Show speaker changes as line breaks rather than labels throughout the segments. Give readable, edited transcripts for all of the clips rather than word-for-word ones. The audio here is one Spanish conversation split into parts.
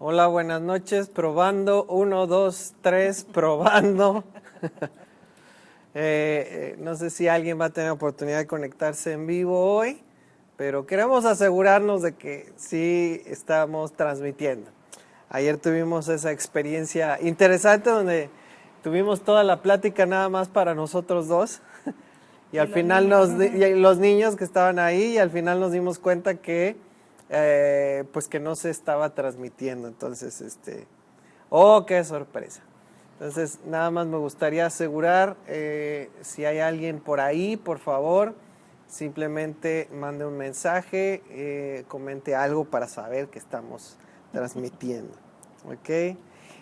Hola, buenas noches, probando, 1, 2, 3, probando. No sé si alguien va a tener oportunidad de conectarse en vivo hoy, pero queremos asegurarnos de que sí estamos transmitiendo. Ayer tuvimos esa experiencia interesante donde tuvimos toda la plática nada más para nosotros dos. Y al final los niños que estaban ahí, y al final nos dimos cuenta que pues que no se estaba transmitiendo. Entonces, oh, qué sorpresa. Entonces, nada más me gustaría asegurar, si hay alguien por ahí, por favor, simplemente mande un mensaje, comente algo para saber que estamos transmitiendo. ¿Ok?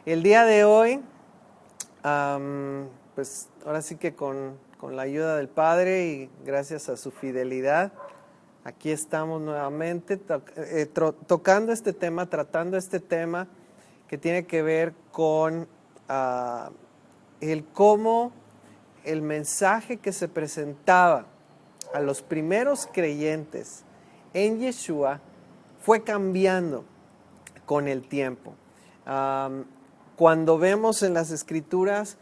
El día de hoy, pues ahora sí que con la ayuda del Padre y gracias a su fidelidad, aquí estamos nuevamente tocando este tema, tratando este tema que tiene que ver con el cómo el mensaje que se presentaba a los primeros creyentes en Yeshua fue cambiando con el tiempo. Cuando vemos en las Escrituras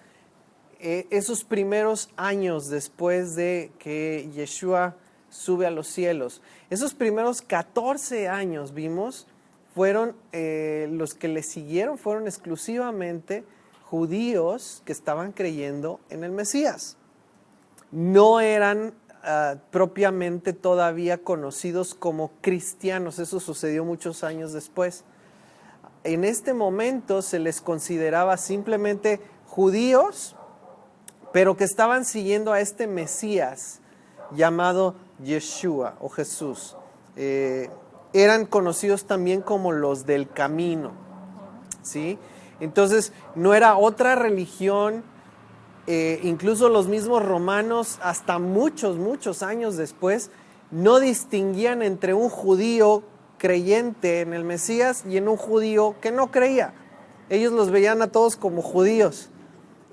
esos primeros años después de que Yeshua sube a los cielos, esos primeros 14 años vimos, fueron los que le siguieron, fueron exclusivamente judíos que estaban creyendo en el Mesías. No eran propiamente todavía conocidos como cristianos, eso sucedió muchos años después. En este momento se les consideraba simplemente judíos, pero que estaban siguiendo a este Mesías llamado Yeshua o Jesús. Eran conocidos también como los del camino, ¿sí? Entonces, no era otra religión, incluso los mismos romanos, hasta muchos años después, no distinguían entre un judío creyente en el Mesías y en un judío que no creía. Ellos los veían a todos como judíos.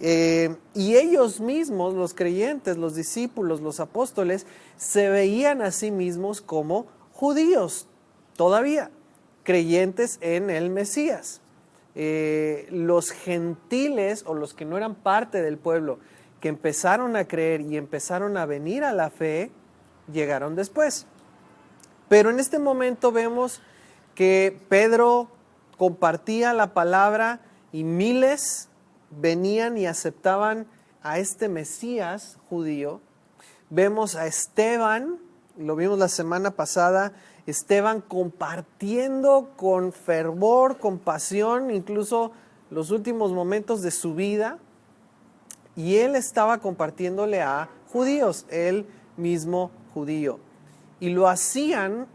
Y ellos mismos, los creyentes, los discípulos, los apóstoles, se veían a sí mismos como judíos, todavía, creyentes en el Mesías. Los gentiles o los que no eran parte del pueblo, que empezaron a creer y empezaron a venir a la fe, llegaron después. Pero en este momento vemos que Pedro compartía la palabra y miles venían y aceptaban a este Mesías judío. Vemos a Esteban, lo vimos la semana pasada, Esteban compartiendo con fervor, con pasión, incluso los últimos momentos de su vida, y él estaba compartiéndole a judíos, él mismo judío, y lo hacían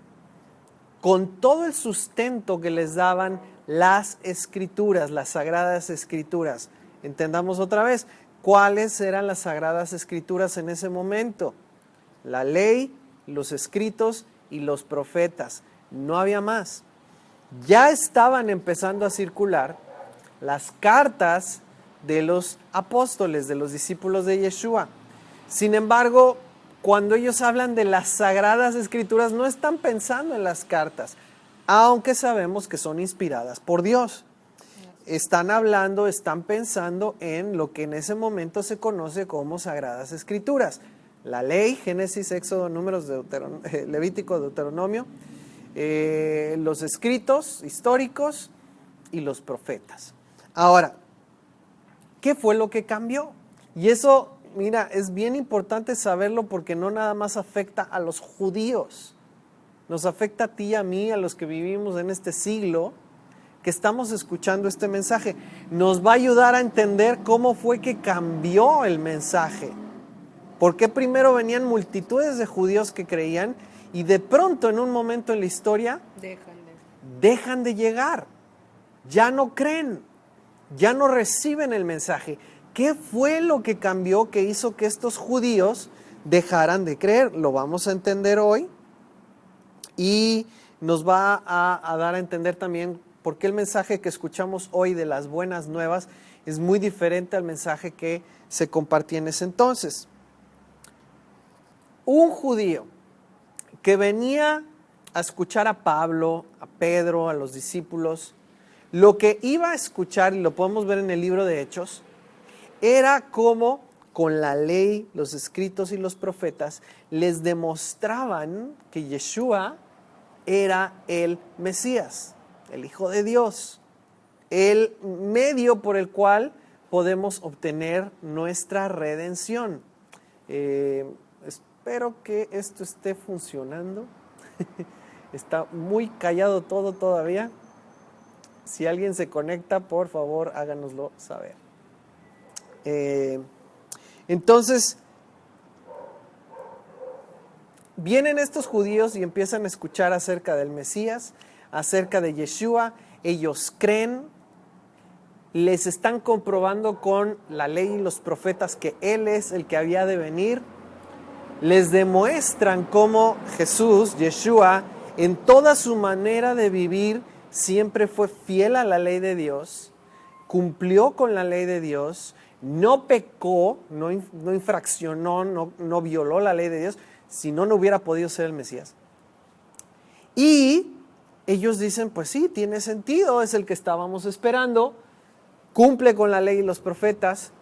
con todo el sustento que les daban las escrituras, las sagradas escrituras. Entendamos otra vez, ¿cuáles eran las sagradas escrituras en ese momento? La ley, los escritos y los profetas. No había más. Ya estaban empezando a circular las cartas de los apóstoles, de los discípulos de Yeshua. Sin embargo, cuando ellos hablan de las sagradas escrituras, no están pensando en las cartas, aunque sabemos que son inspiradas por Dios. Están hablando, están pensando en lo que en ese momento se conoce como sagradas escrituras. La ley, Génesis, Éxodo, Números, Levítico, Deuteronomio, los escritos históricos y los profetas. Ahora, ¿qué fue lo que cambió? Y eso, mira, es bien importante saberlo porque no nada más afecta a los judíos, nos afecta a ti y a mí, a los que vivimos en este siglo, que estamos escuchando este mensaje. Nos va a ayudar a entender cómo fue que cambió el mensaje. ¿Por qué primero venían multitudes de judíos que creían y de pronto en un momento en la historia dejan de llegar? Ya no creen, ya no reciben el mensaje. ¿Qué fue lo que cambió que hizo que estos judíos dejaran de creer? Lo vamos a entender hoy y nos va a dar a entender también por qué el mensaje que escuchamos hoy de las buenas nuevas es muy diferente al mensaje que se compartía en ese entonces. Un judío que venía a escuchar a Pablo, a Pedro, a los discípulos, lo que iba a escuchar, y lo podemos ver en el libro de Hechos, era cómo con la ley, los escritos y los profetas les demostraban que Yeshua era el Mesías, el Hijo de Dios, el medio por el cual podemos obtener nuestra redención. Espero que esto esté funcionando. Está muy callado todo todavía. Si alguien se conecta, por favor, háganoslo saber. Entonces, vienen estos judíos y empiezan a escuchar acerca del Mesías, acerca de Yeshua. Ellos creen, les están comprobando con la ley y los profetas que Él es el que había de venir. Les demuestran cómo Jesús, Yeshua, en toda su manera de vivir, siempre fue fiel a la ley de Dios, cumplió con la ley de Dios, no pecó, no infraccionó, no violó la ley de Dios, si no, no hubiera podido ser el Mesías. Y ellos dicen, pues sí, tiene sentido, es el que estábamos esperando, cumple con la ley y los profetas,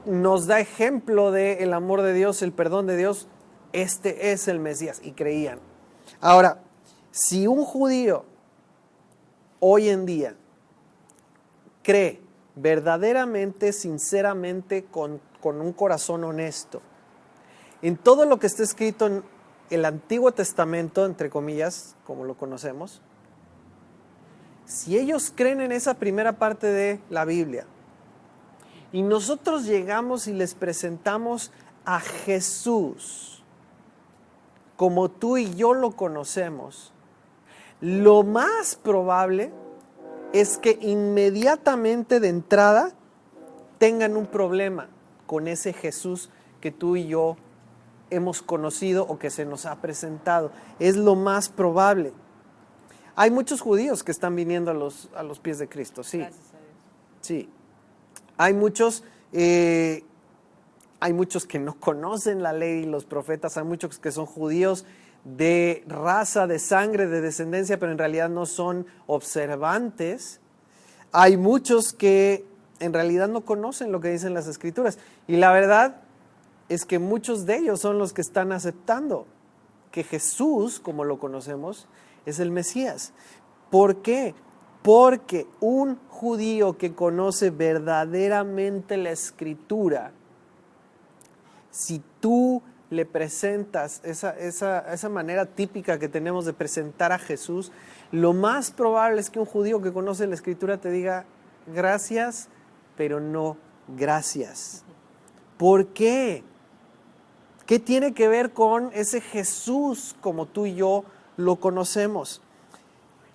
nos da ejemplo del amor de Dios, el perdón de Dios, este es el Mesías, y creían. Ahora, si un judío hoy en día cree verdaderamente, sinceramente, con un corazón honesto, en todo lo que está escrito en el Antiguo Testamento, entre comillas, como lo conocemos, si ellos creen en esa primera parte de la Biblia, y nosotros llegamos y les presentamos a Jesús, como tú y yo lo conocemos, lo más probable es que inmediatamente de entrada tengan un problema con ese Jesús que tú y yo hemos conocido o que se nos ha presentado. Es lo más probable. Hay muchos judíos que están viniendo a los pies de Cristo, sí.
Gracias a Dios.
Sí. Hay muchos que no conocen la ley y los profetas, hay muchos que son judíos de raza, de sangre, de descendencia, pero en realidad no son observantes. Hay muchos que en realidad no conocen lo que dicen las Escrituras. Y la verdad es que muchos de ellos son los que están aceptando que Jesús, como lo conocemos, es el Mesías. ¿Por qué? Porque un judío que conoce verdaderamente la Escritura, si tú le presentas esa manera típica que tenemos de presentar a Jesús, lo más probable es que un judío que conoce la Escritura te diga gracias, pero no gracias. ¿Por qué? ¿Qué tiene que ver con ese Jesús como tú y yo lo conocemos?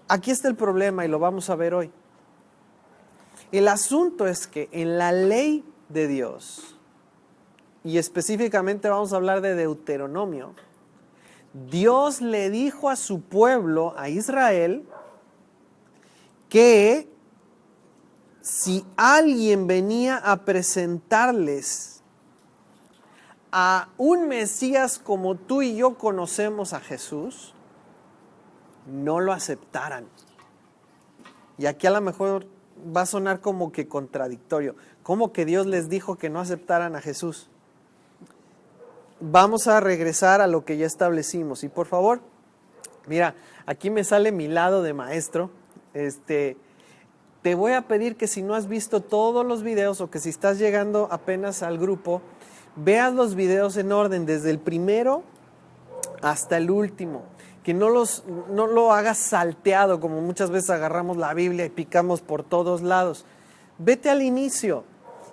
Aquí está el problema y lo vamos a ver hoy. El asunto es que en la ley de Dios, y específicamente vamos a hablar de Deuteronomio, Dios le dijo a su pueblo, a Israel, que si alguien venía a presentarles a un Mesías como tú y yo conocemos a Jesús, no lo aceptaran. Y aquí a lo mejor va a sonar como que contradictorio. ¿Cómo que Dios les dijo que no aceptaran a Jesús? Vamos a regresar a lo que ya establecimos. Y por favor, mira, aquí me sale mi lado de maestro. Te voy a pedir que si no has visto todos los videos o que si estás llegando apenas al grupo, veas los videos en orden, desde el primero hasta el último. Que no lo hagas salteado, como muchas veces agarramos la Biblia y picamos por todos lados. Vete al inicio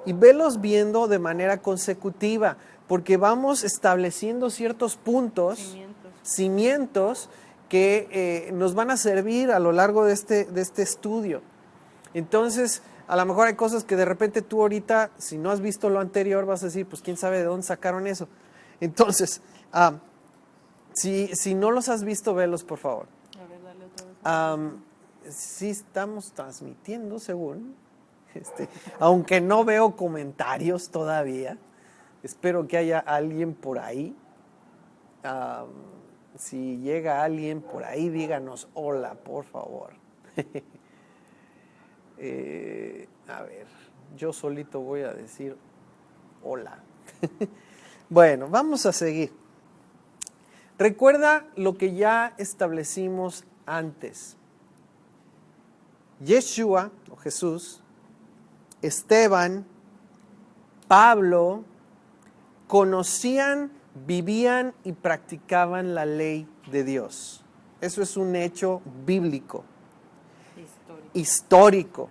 y velos viendo de manera consecutiva, porque vamos estableciendo ciertos puntos, cimientos que nos van a servir a lo largo de este estudio. Entonces, a lo mejor hay cosas que de repente tú ahorita, si no has visto lo anterior, vas a decir, pues quién sabe de dónde sacaron eso. Entonces, si no los has visto, velos, por favor.
A ver, dale otra vez.
Sí estamos transmitiendo, según. Aunque no veo comentarios todavía. Espero que haya alguien por ahí. Si llega alguien por ahí, díganos hola, por favor. A ver, yo solito voy a decir hola. Bueno, vamos a seguir. Recuerda lo que ya establecimos antes. Yeshua, o Jesús, Esteban, Pablo, conocían, vivían y practicaban la ley de Dios. Eso es un hecho bíblico, histórico.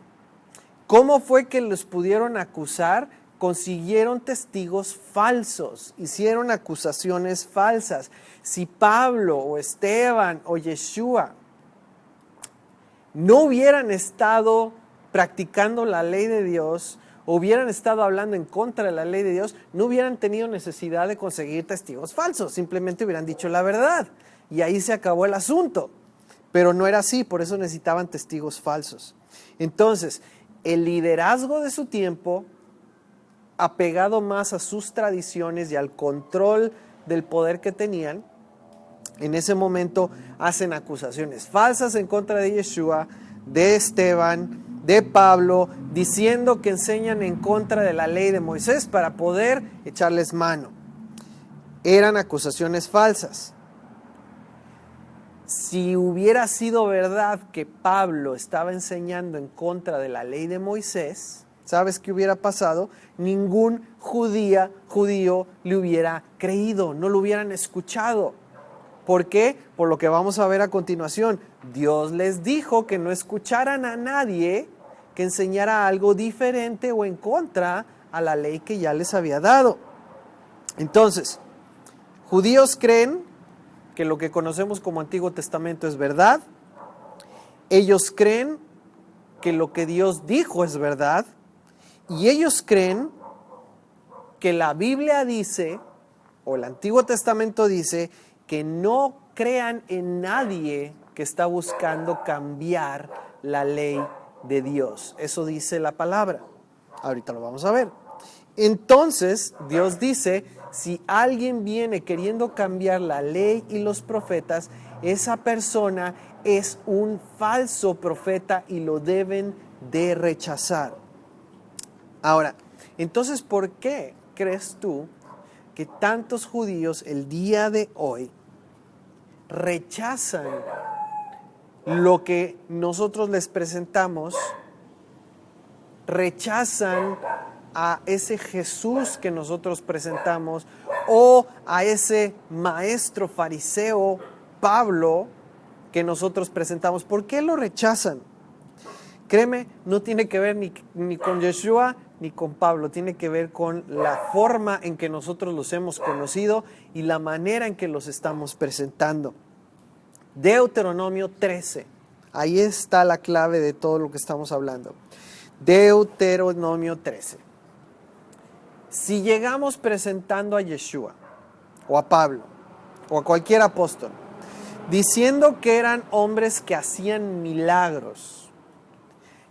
¿Cómo fue que los pudieron acusar? Consiguieron testigos falsos, hicieron acusaciones falsas. Si Pablo o Esteban o Yeshua no hubieran estado practicando la ley de Dios, o hubieran estado hablando en contra de la ley de Dios, no hubieran tenido necesidad de conseguir testigos falsos, simplemente hubieran dicho la verdad y ahí se acabó el asunto. Pero no era así, por eso necesitaban testigos falsos. Entonces, el liderazgo de su tiempo, apegado más a sus tradiciones y al control del poder que tenían, en ese momento hacen acusaciones falsas en contra de Yeshua, de Esteban, de Pablo, diciendo que enseñan en contra de la ley de Moisés para poder echarles mano. Eran acusaciones falsas. Si hubiera sido verdad que Pablo estaba enseñando en contra de la ley de Moisés, ¿sabes qué hubiera pasado? Ningún judío le hubiera creído, no lo hubieran escuchado. ¿Por qué? Por lo que vamos a ver a continuación. Dios les dijo que no escucharan a nadie que enseñara algo diferente o en contra a la ley que ya les había dado. Entonces, judíos creen que lo que conocemos como Antiguo Testamento es verdad. Ellos creen que lo que Dios dijo es verdad. Y ellos creen que la Biblia dice, o el Antiguo Testamento dice, que no crean en nadie que está buscando cambiar la ley de Dios. Eso dice la palabra. Ahorita lo vamos a ver. Entonces, Dios dice, si alguien viene queriendo cambiar la ley y los profetas, esa persona es un falso profeta y lo deben de rechazar. Ahora, entonces, ¿por qué crees tú que tantos judíos el día de hoy rechazan lo que nosotros les presentamos, rechazan a ese Jesús que nosotros presentamos o a ese maestro fariseo Pablo que nosotros presentamos? ¿Por qué lo rechazan? Créeme, no tiene que ver ni con Yeshua ni con Pablo, tiene que ver con la forma en que nosotros los hemos conocido y la manera en que los estamos presentando. Deuteronomio 13, ahí está la clave de todo lo que estamos hablando. Deuteronomio 13. Si llegamos presentando a Yeshua, o a Pablo, o a cualquier apóstol, diciendo que eran hombres que hacían milagros,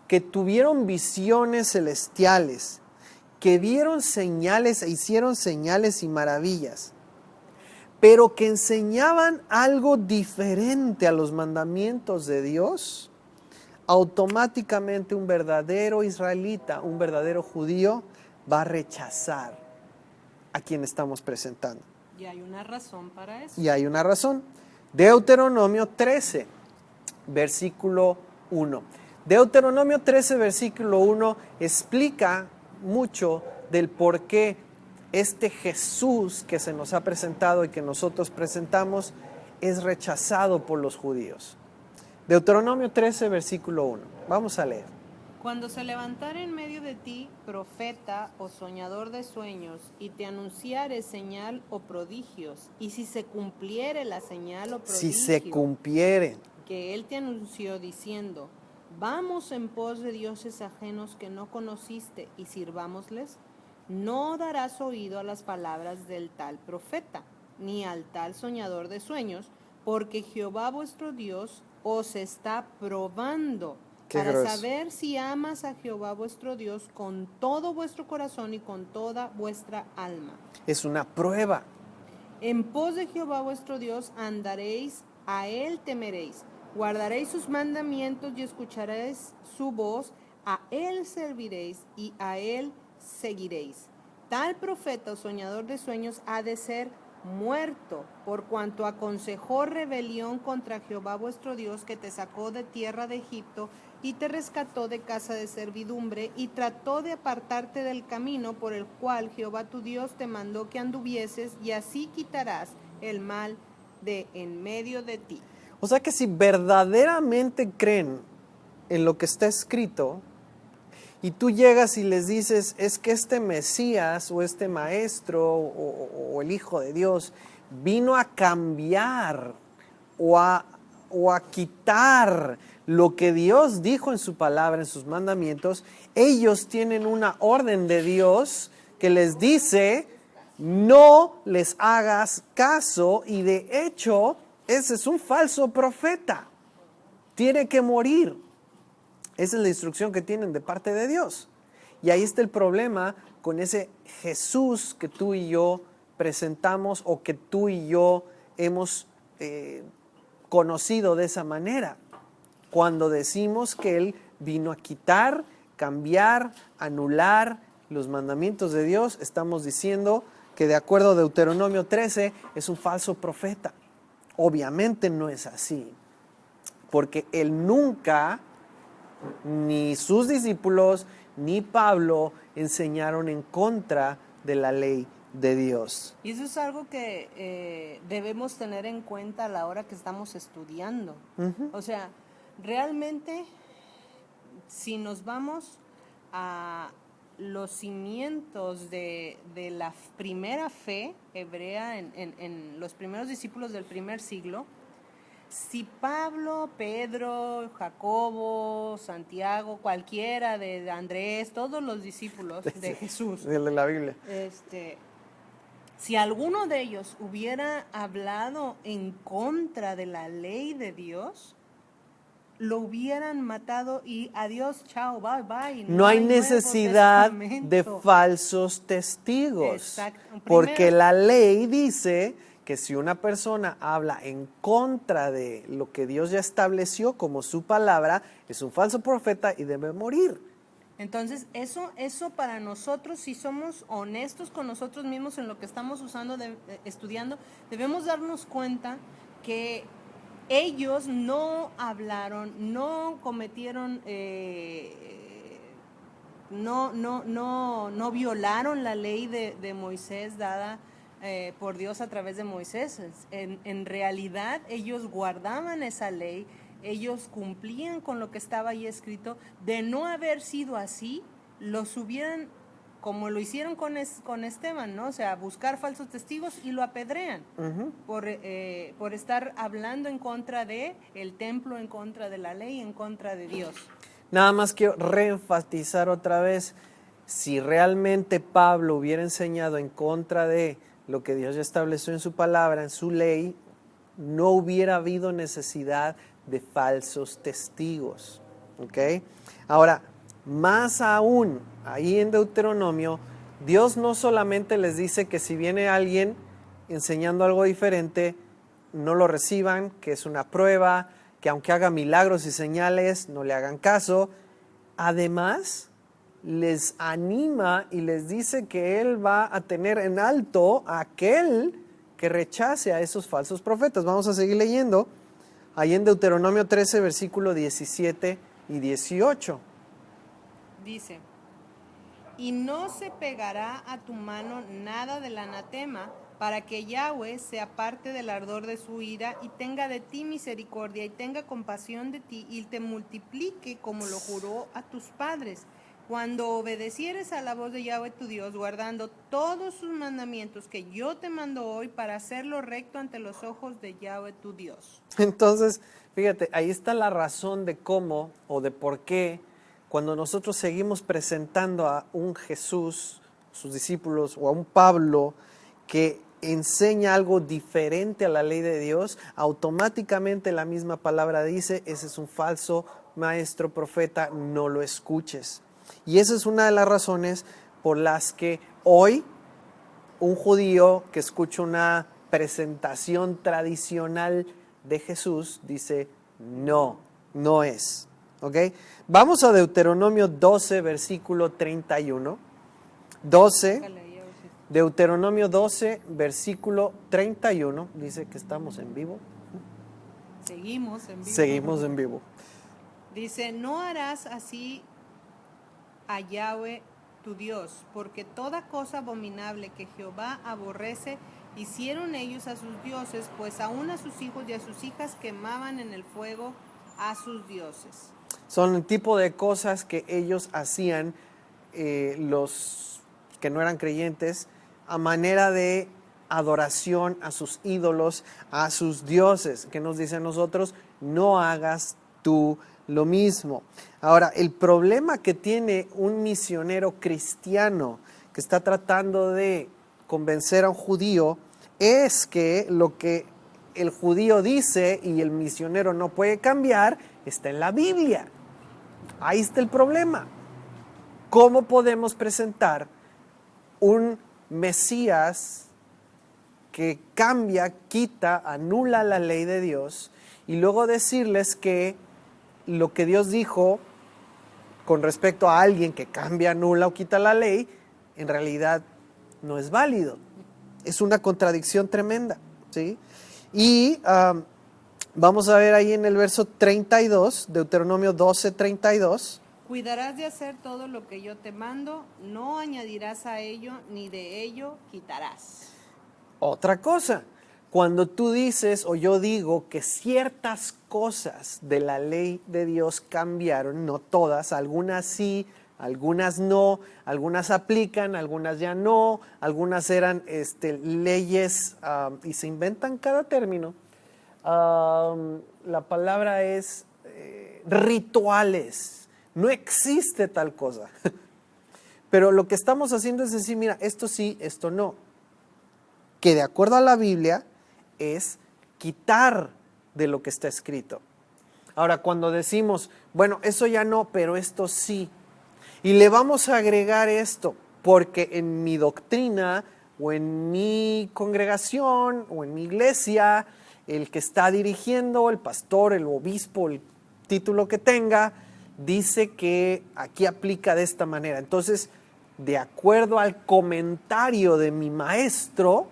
que tuvieron visiones celestiales, que vieron señales e hicieron señales y maravillas, pero que enseñaban algo diferente a los mandamientos de Dios, automáticamente un verdadero israelita, un verdadero judío, va a rechazar a quien estamos presentando.
Y hay una razón para eso.
Y hay una razón. Deuteronomio 13, versículo 1. Deuteronomio 13, versículo 1 explica mucho del por qué este Jesús que se nos ha presentado y que nosotros presentamos es rechazado por los judíos. Deuteronomio 13, versículo 1. Vamos a leer.
Cuando se levantare en medio de ti profeta o soñador de sueños, y te anunciare señal o prodigios, y si se cumpliere la señal o prodigio
Si se cumpliere.
que él te anunció diciendo, vamos en pos de dioses ajenos que no conociste y sirvámosles, no darás oído a las palabras del tal profeta, ni al tal soñador de sueños, porque Jehová vuestro Dios os está probando para
grueso.
saber si amas a Jehová vuestro Dios con todo vuestro corazón y con toda vuestra alma.
Es una prueba.
En pos de Jehová vuestro Dios andaréis, a él temeréis, guardaréis sus mandamientos y escucharéis su voz A él serviréis y a él seguiréis. Tal profeta o soñador de sueños ha de ser muerto, por cuanto aconsejó rebelión contra Jehová vuestro Dios, que te sacó de tierra de Egipto y te rescató de casa de servidumbre, y trató de apartarte del camino por el cual Jehová tu Dios te mandó que anduvieses, y así quitarás el mal de en medio de ti.
O sea que si verdaderamente creen en lo que está escrito, y tú llegas y les dices, es que este Mesías o este maestro o el Hijo de Dios vino a cambiar o a quitar lo que Dios dijo en su palabra, en sus mandamientos, ellos tienen una orden de Dios que les dice, no les hagas caso, y de hecho, ese es un falso profeta. Tiene que morir. Esa es la instrucción que tienen de parte de Dios. Y ahí está el problema con ese Jesús que tú y yo presentamos o que tú y yo hemos conocido de esa manera. Cuando decimos que Él vino a quitar, cambiar, anular los mandamientos de Dios, estamos diciendo que de acuerdo a Deuteronomio 13 es un falso profeta. Obviamente no es así, porque Él nunca, ni sus discípulos, ni Pablo enseñaron en contra de la ley de Dios.
Y eso es algo que debemos tener en cuenta a la hora que estamos estudiando. O sea, realmente, si nos vamos a los cimientos de la primera fe hebrea en los primeros discípulos del primer siglo, si Pablo, Pedro, Jacobo, Santiago, cualquiera de Andrés, todos los discípulos de Jesús,
De la Biblia.
si alguno de ellos hubiera hablado en contra de la ley de Dios, lo hubieran matado y adiós, chao, bye, bye.
No hay
Nuevo
necesidad de
Testamento.
falsos testigos,
Exacto.
porque
Primero-
la ley dice que si una persona habla en contra de lo que Dios ya estableció como su palabra, es un falso profeta y debe morir.
Entonces, eso para nosotros, si somos honestos con nosotros mismos en lo que estamos estudiando, debemos darnos cuenta que ellos no hablaron, no cometieron, no violaron la ley de Moisés dada por Dios a través de Moisés. En realidad, ellos guardaban esa ley. Ellos cumplían con lo que estaba ahí escrito. De no haber sido así, los hubieran, como lo hicieron con Esteban, ¿no? O sea, buscar falsos testigos y lo apedrean por estar hablando en contra de el templo, en contra de la ley, en contra de Dios.
Nada más quiero reenfatizar otra vez, si realmente Pablo hubiera enseñado en contra de lo que Dios ya estableció en su palabra, en su ley, no hubiera habido necesidad de falsos testigos. ¿Ok? Ahora, más aún, ahí en Deuteronomio, Dios no solamente les dice que si viene alguien enseñando algo diferente, no lo reciban, que es una prueba, que aunque haga milagros y señales, no le hagan caso. Además, les anima y les dice que Él va a tener en alto a aquel que rechace a esos falsos profetas. Vamos a seguir leyendo. Ahí en Deuteronomio 13, versículo 17 y 18.
Dice: y no se pegará a tu mano nada del anatema, para que Yahweh se aparte del ardor de su ira y tenga de ti misericordia y tenga compasión de ti y te multiplique como lo juró a tus padres, cuando obedecieres a la voz de Yahweh tu Dios, guardando todos sus mandamientos que yo te mando hoy para hacerlo recto ante los ojos de Yahweh tu Dios.
Entonces, fíjate, ahí está la razón de cómo o de por qué cuando nosotros seguimos presentando a un Jesús, sus discípulos, o a un Pablo que enseña algo diferente a la ley de Dios, automáticamente la misma palabra dice, ese es un falso maestro, profeta, no lo escuches. Y esa es una de las razones por las que hoy un judío que escucha una presentación tradicional de Jesús dice, no, no es. ¿Ok? Vamos a Deuteronomio 12, versículo 31. 12,
Búscale ahí, a ver si-
Deuteronomio 12, versículo 31. Dice que estamos en vivo.
Seguimos en vivo.
Seguimos en vivo.
Dice, no harás así a Yahweh tu Dios, porque toda cosa abominable que Jehová aborrece, hicieron ellos a sus dioses, pues aún a sus hijos y a sus hijas quemaban en el fuego a sus dioses.
Son el tipo de cosas que ellos hacían, los que no eran creyentes, a manera de adoración a sus ídolos, a sus dioses. Que nos dice a nosotros, no hagas tú lo mismo. Ahora, el problema que tiene un misionero cristiano que está tratando de convencer a un judío es que lo que el judío dice y el misionero no puede cambiar está en la Biblia. Ahí está el problema. ¿Cómo podemos presentar un Mesías que cambia, quita, anula la ley de Dios y luego decirles que lo que Dios dijo con respecto a alguien que cambia, anula o quita la ley, en realidad no es válido? Es una contradicción tremenda, ¿sí? Y vamos a ver ahí en el verso 32, Deuteronomio 12, 32.
Cuidarás de hacer todo lo que yo te mando, no añadirás a ello, ni de ello quitarás.
Otra cosa, cuando tú dices o yo digo que ciertas cosas de la ley de Dios cambiaron, no todas, algunas sí, algunas no, algunas aplican, algunas ya no, algunas eran leyes y se inventan cada término. La palabra es rituales. No existe tal cosa. Pero lo que estamos haciendo es decir, mira, esto sí, esto no. Que de acuerdo a la Biblia es quitar de lo que está escrito. Ahora, cuando decimos, bueno, eso ya no, pero esto sí, y le vamos a agregar esto, porque en mi doctrina, o en mi congregación, o en mi iglesia, el que está dirigiendo, el pastor, el obispo, el título que tenga, dice que aquí aplica de esta manera. Entonces, de acuerdo al comentario de mi maestro,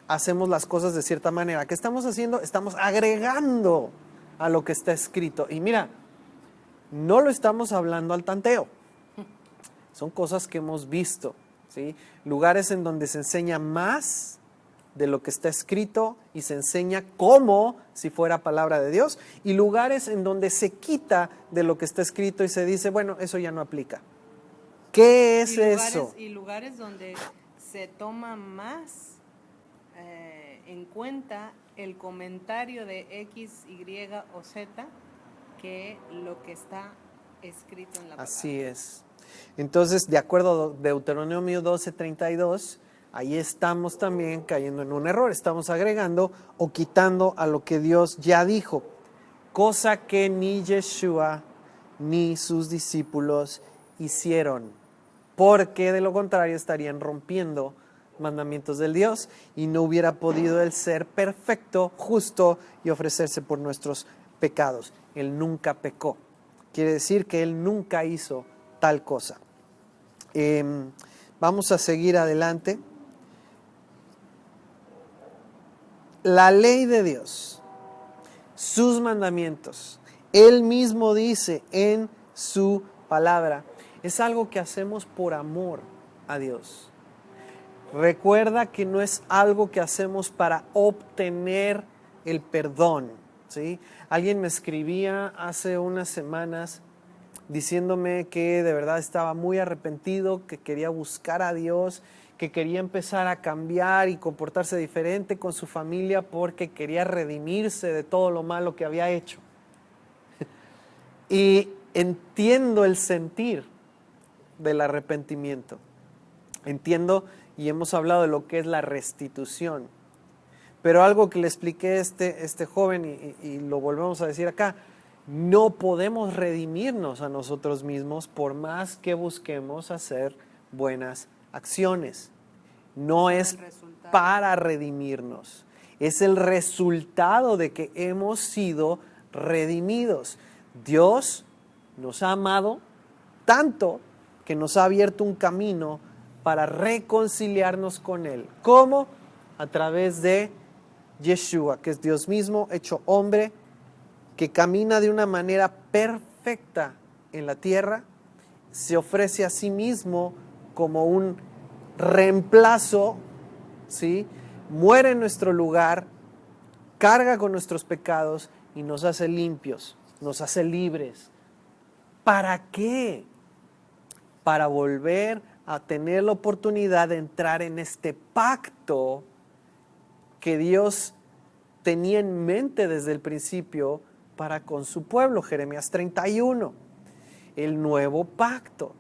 hacemos las cosas de cierta manera. ¿Qué estamos haciendo? Estamos agregando a lo que está escrito. Y mira, no lo estamos hablando al tanteo. Son cosas que hemos visto, ¿sí? Lugares en donde se enseña más de lo que está escrito y se enseña como si fuera palabra de Dios, y lugares en donde se quita de lo que está escrito y se dice, bueno, eso ya no aplica. ¿Qué es eso?
Y lugares donde se toma más en cuenta el comentario de X, Y o Z que lo que está escrito en la palabra.
Así es. Entonces, de acuerdo a Deuteronomio 12:32, ahí estamos también cayendo en un error. Estamos agregando o quitando a lo que Dios ya dijo, cosa que ni Yeshua ni sus discípulos hicieron, porque de lo contrario estarían rompiendo mandamientos del Dios y no hubiera podido Él ser perfecto, justo y ofrecerse por nuestros pecados. Él nunca pecó. Quiere decir que Él nunca hizo tal cosa. Vamos a seguir adelante. La ley de Dios, sus mandamientos, Él mismo dice en su palabra, es algo que hacemos por amor a Dios. Recuerda que no es algo que hacemos para obtener el perdón, ¿sí? Alguien me escribía hace unas semanas diciéndome que de verdad estaba muy arrepentido, que quería buscar a Dios, que quería empezar a cambiar y comportarse diferente con su familia porque quería redimirse de todo lo malo que había hecho. Y entiendo el sentir del arrepentimiento. Entiendo y hemos hablado de lo que es la restitución. Pero algo que le expliqué a este joven y lo volvemos a decir acá, no podemos redimirnos a nosotros mismos por más que busquemos hacer buenas acciones. No es para redimirnos, es el resultado de que hemos sido redimidos. Dios nos ha amado tanto que nos ha abierto un camino para reconciliarnos con Él. ¿Cómo? A través de Yeshua, que es Dios mismo, hecho hombre, que camina de una manera perfecta en la tierra, se ofrece a sí mismo como un reemplazo, ¿sí? Muere en nuestro lugar, carga con nuestros pecados y nos hace limpios, nos hace libres. ¿Para qué? Para volver a tener la oportunidad de entrar en este pacto que Dios tenía en mente desde el principio para con su pueblo. Jeremías 31, el nuevo pacto.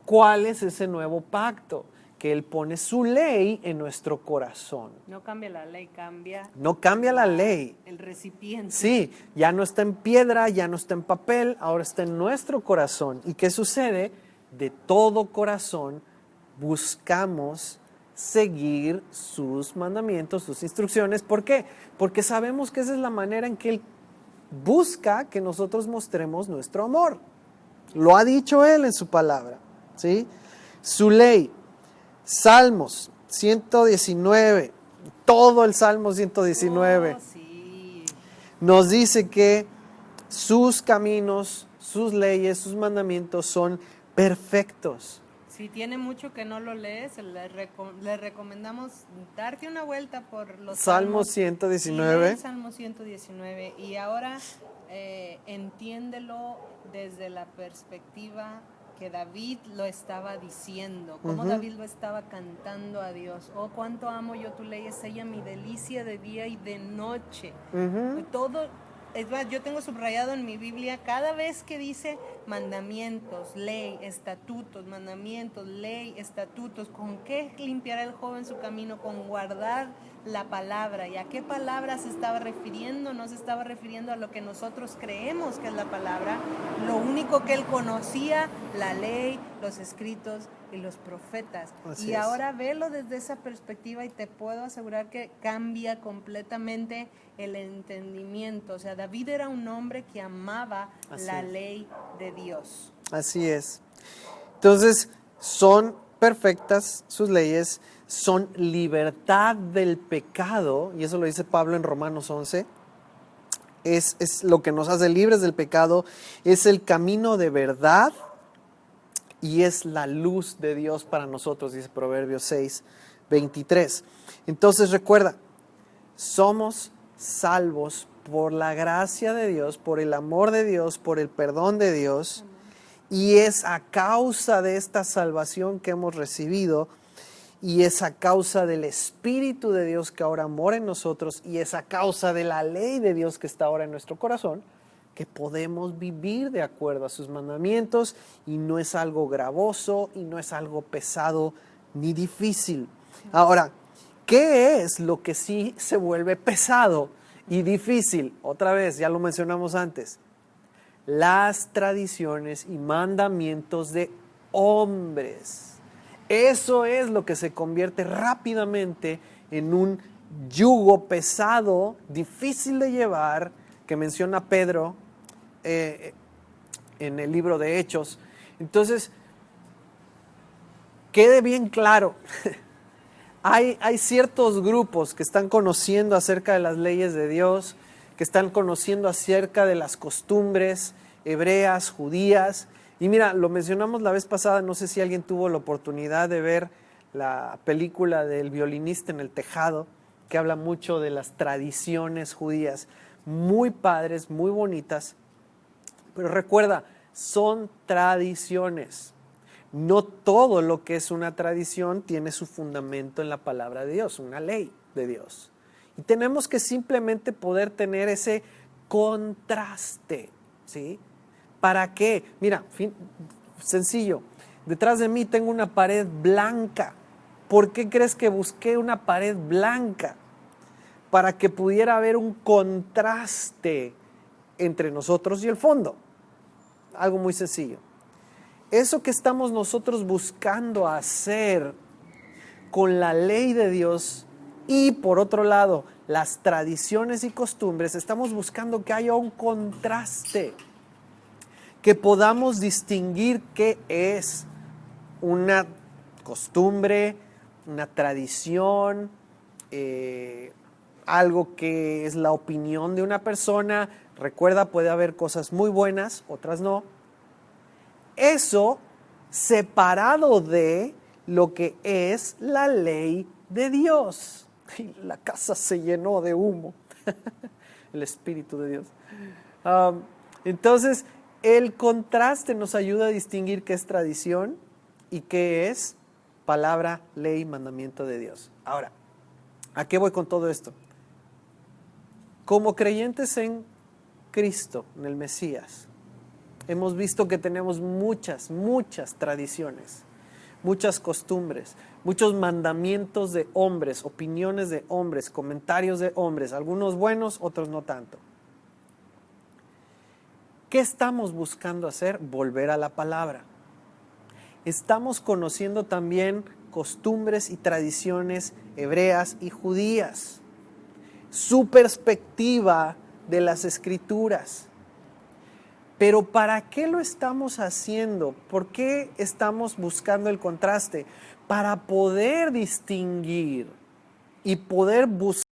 ¿Cuál es ese nuevo pacto? Que Él pone su ley en nuestro corazón.
No cambia la ley, cambia.
No cambia la ley.
El recipiente.
Sí, ya no está en piedra, ya no está en papel, ahora está en nuestro corazón. ¿Y qué sucede? De todo corazón buscamos seguir sus mandamientos, sus instrucciones. ¿Por qué? Porque sabemos que esa es la manera en que Él busca que nosotros mostremos nuestro amor. Lo ha dicho Él en su palabra, ¿sí? Su ley. Salmos 119, todo el Salmo 119
sí.
nos dice que sus caminos, sus leyes, sus mandamientos son perfectos.
Si tiene mucho que no lo lees, le recomendamos darte una vuelta por los
Salmo
Salmos
119.
y el Salmo 119. Y ahora entiéndelo desde la perspectiva que David lo estaba diciendo, como David lo estaba cantando a Dios. Oh, cuánto amo yo tu ley, es ella mi delicia de día y de noche. Todo, es más, yo tengo subrayado en mi Biblia cada vez que dice mandamientos, ley, estatutos, mandamientos, ley, estatutos. ¿Con qué limpiará el joven su camino? Con guardar la palabra. ¿Y a qué palabra se estaba refiriendo? No se estaba refiriendo a lo que nosotros creemos que es la palabra. Lo único que él conocía, la ley, los escritos y los profetas.
Así
y
es.
ahora velo desde esa perspectiva y te puedo asegurar que cambia completamente el entendimiento. O sea, David era un hombre que amaba la ley de Dios.
Así es. Entonces, son perfectas sus leyes, son libertad del pecado, y eso lo dice Pablo en Romanos 11. Es lo que nos hace libres del pecado, es el camino de verdad y es la luz de Dios para nosotros, dice Proverbios 6, 23. Entonces recuerda, somos salvos por la gracia de Dios, por el amor de Dios, por el perdón de Dios. Y es a causa de esta salvación que hemos recibido, y es a causa del Espíritu de Dios que ahora mora en nosotros, y es a causa de la ley de Dios que está ahora en nuestro corazón, que podemos vivir de acuerdo a sus mandamientos, y no es algo gravoso, y no es algo pesado ni difícil. Ahora, ¿qué es lo que sí se vuelve pesado y difícil? Otra vez, ya lo mencionamos antes. Las tradiciones y mandamientos de hombres. Eso es lo que se convierte rápidamente en un yugo pesado, difícil de llevar, que menciona Pedro en el libro de Hechos. Entonces, quede bien claro, hay ciertos grupos que están conociendo acerca de las leyes de Dios, que están conociendo acerca de las costumbres hebreas, judías. Y mira, lo mencionamos la vez pasada, no sé si alguien tuvo la oportunidad de ver la película del violinista en el tejado, que habla mucho de las tradiciones judías, muy padres, muy bonitas. Pero recuerda, son tradiciones. No todo lo que es una tradición tiene su fundamento en la palabra de Dios, una ley de Dios. Y tenemos que simplemente poder tener ese contraste, ¿sí? ¿Para qué? Mira, sencillo. Detrás de mí tengo una pared blanca. ¿Por qué crees que busqué una pared blanca? Para que pudiera haber un contraste entre nosotros y el fondo. Algo muy sencillo. Eso que estamos nosotros buscando hacer con la ley de Dios y por otro lado las tradiciones y costumbres, estamos buscando que haya un contraste. que podamos distinguir qué es una costumbre, una tradición, algo que es la opinión de una persona. Recuerda, puede haber cosas muy buenas, otras no. Eso separado de lo que es la ley de Dios. Y la casa se llenó de humo. El Espíritu de Dios. Entonces, el contraste nos ayuda a distinguir qué es tradición y qué es palabra, ley, mandamiento de Dios. Ahora, ¿a qué voy con todo esto? Como creyentes en Cristo, en el Mesías, hemos visto que tenemos muchas tradiciones, muchas costumbres, muchos mandamientos de hombres, opiniones de hombres, comentarios de hombres, algunos buenos, otros no tanto. ¿Qué estamos buscando hacer? Volver a la palabra. Estamos conociendo también costumbres y tradiciones hebreas y judías, su perspectiva de las Escrituras. Pero ¿para qué lo estamos haciendo? ¿Por qué estamos buscando el contraste? Para poder distinguir y poder buscar